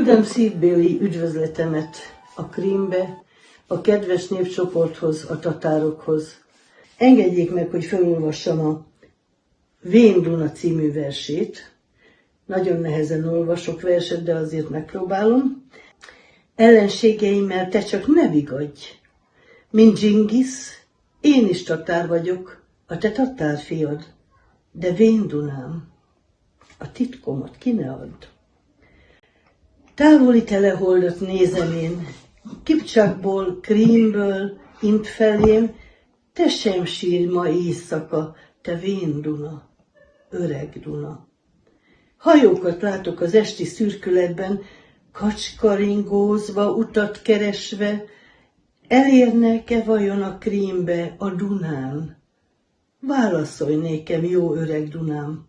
Küldem szívbéli üdvözletemet a Krímbe, a kedves népcsoporthoz, a tatárokhoz. Engedjék meg, hogy felolvassam a Vén Duna című versét. Nagyon nehezen olvasok verset, de azért megpróbálom. Ellenségeimmel te csak ne vigadj. Mint Dzsingisz, én is tatár vagyok, a te tatár fiad. De Vén Dunám, a titkomat ki ne add. Távoli teleholdat nézem én, Kipcsakból, Krímből, int felém, te sem sírj ma éjszaka, te Vén Duna, öreg Duna. Hajókat látok az esti szürkületben, kacskaringózva, utat keresve, elérnek-e vajon a Krímbe, a Dunán? Válaszolj nékem, jó öreg Dunám.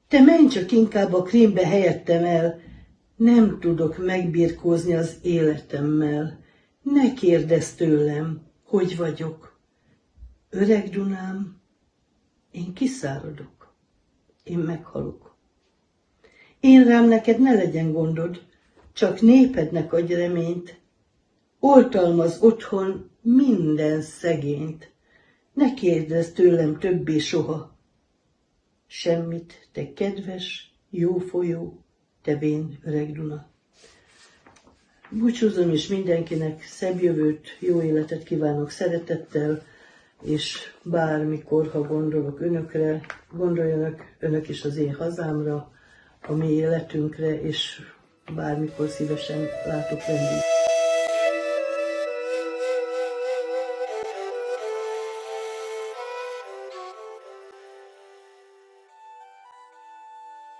Te menj csak inkább a Krímbe helyettem el, nem tudok megbirkózni az életemmel. Ne kérdezz tőlem, hogy vagyok. Öreg Dunám, én kiszáradok, én meghalok. Én rám neked ne legyen gondod, csak népednek adj reményt. Oltalmaz otthon minden szegényt. Ne kérdezz tőlem többé soha. Semmit, te kedves, jó folyó, te vén öreg Duna. Búcsúzom, és mindenkinek szebb jövőt, jó életet kívánok szeretettel, és bármikor, ha gondolok önökre, gondoljanak önök is az én hazámra, a mi életünkre, és bármikor szívesen látok vendégül.